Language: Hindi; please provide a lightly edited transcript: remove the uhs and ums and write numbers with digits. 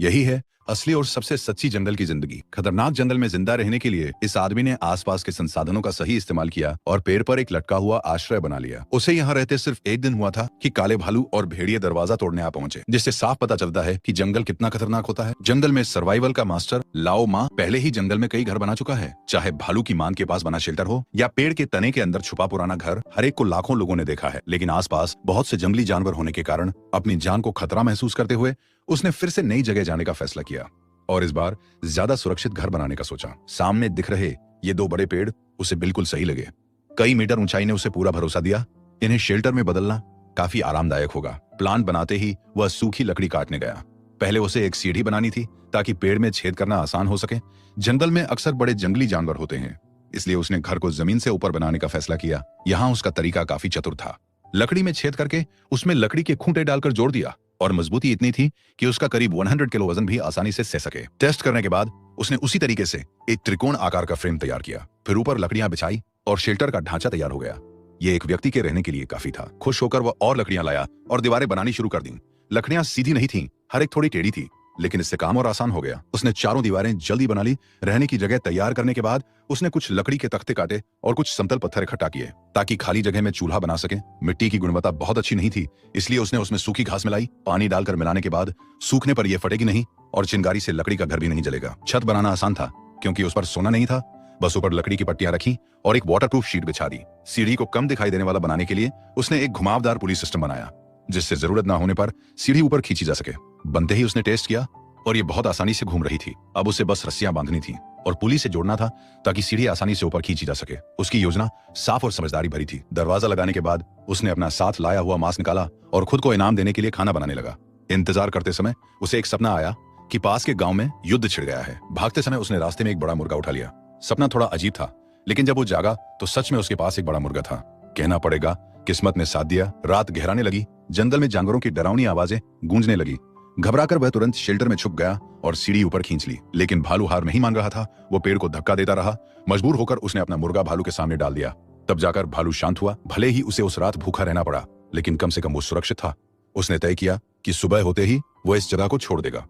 यही है असली और सबसे सच्ची जंगल की जिंदगी। खतरनाक जंगल में जिंदा रहने के लिए इस आदमी ने आसपास के संसाधनों का सही इस्तेमाल किया और पेड़ पर एक लटका हुआ आश्रय बना लिया। उसे यहाँ रहते सिर्फ एक दिन हुआ था कि काले भालू और भेड़िए दरवाजा तोड़ने आ पहुंचे, जिससे साफ पता चलता है कि जंगल कितना खतरनाक होता है। जंगल में सर्वाइवल का मास्टर लाओ मा पहले ही जंगल में कई घर बना चुका है, चाहे भालू की मान के पास बना शेल्टर हो या पेड़ के तने के अंदर छुपा पुराना घर। हर एक को लाखों लोगों ने देखा है, लेकिन आसपास बहुत से जंगली जानवर होने के कारण अपनी जान को खतरा महसूस करते हुए उसने फिर से नई जगह जाने का फैसला किया और इस बार ज्यादा सुरक्षित घर बनाने का सोचा। सामने दिख रहे ये दो बड़े पेड़ उसे बिल्कुल सही लगे। कई मीटर ऊंचाई ने उसे पूरा भरोसा दिया, इन्हें शेल्टर में बदलना काफी आरामदायक होगा। प्लान बनाते ही वह सूखी लकड़ी काटने गया। पहले उसे एक सीढ़ी बनानी थी ताकि पेड़ में छेद करना आसान हो सके। जंगल में अक्सर बड़े जंगली जानवर होते हैं, इसलिए उसने घर को जमीन से ऊपर बनाने का फैसला किया। यहाँ उसका तरीका काफी चतुर था। लकड़ी में छेद करके उसमें लकड़ी के खूंटे डालकर जोड़ दिया और मजबूती इतनी थी कि उसका करीब 100 किलो वजन भी आसानी से सह सके। टेस्ट करने के बाद उसने उसी तरीके से एक त्रिकोण आकार का फ्रेम तैयार किया, फिर ऊपर लकड़ियां बिछाई और शेल्टर का ढांचा तैयार हो गया। ये एक व्यक्ति के रहने के लिए काफी था। खुश होकर वह और लकड़ियां लाया और दीवारें बनानी शुरू कर दी। लकड़ियां सीधी नहीं थीं, हर एक थोड़ी टेढ़ी थी, लेकिन इससे काम और आसान हो गया। उसने चारों दीवारें जल्दी बना ली। रहने की जगह तैयार करने के बाद उसने कुछ लकड़ी के तख्ते काटे और कुछ समतल पत्थर इकट्ठा किए ताकि खाली जगह में चूल्हा बना सके। मिट्टी की गुणवत्ता बहुत अच्छी नहीं थी, इसलिए उसने उसमें सूखी घास मिलाई। पानी डालकर मिलाने के बाद सूखने पर यह फटेगी नहीं और चिंगारी से लकड़ी का घर भी नहीं जलेगा। छत बनाना आसान था क्योंकि उस पर सोना नहीं था, बस ऊपर लकड़ी की पट्टियां रखी और एक वाटरप्रूफ शीट बिछा दी। सीढ़ी को कम दिखाई देने वाला बनाने के लिए उसने एक घुमावदार पुली सिस्टम बनाया, जिससे जरूरत ना होने पर सीढ़ी ऊपर खींची जा सके। बनते ही उसने टेस्ट किया और ये बहुत आसानी से घूम रही थी। अब उसे बस रस्सियां बांधनी थी और पुली से जोड़ना था ताकि सीढ़ी आसानी से ऊपर खींची जा सके। उसकी योजना साफ और समझदारी भरी थी। दरवाजा लगाने के बाद उसने अपना साथ लाया हुआ मांस निकाला और खुद को इनाम देने के लिए खाना बनाने लगा। इंतजार करते समय उसे एक सपना आया कि पास के गांव में युद्ध छिड़ गया है। भागते समय उसने रास्ते में एक बड़ा मुर्गा उठा लिया। सपना थोड़ा अजीब था, लेकिन जब वो जागा तो सच में उसके पास एक बड़ा मुर्गा था। कहना पड़ेगा किस्मत ने साथ दिया। रात गहराने लगी, जंगल में जानवरों की डरावनी आवाजें गूंजने लगी। घबराकर वह तुरंत शेल्टर में छुप गया और सीढ़ी ऊपर खींच ली, लेकिन भालू हार नहीं मान रहा था। वो पेड़ को धक्का देता रहा। मजबूर होकर उसने अपना मुर्गा भालू के सामने डाल दिया। तब जाकर भालू शांत हुआ। भले ही उसे उस रात भूखा रहना पड़ा, लेकिन कम से कम वो सुरक्षित था। उसने तय किया कि सुबह होते ही वो इस जगह को छोड़ देगा।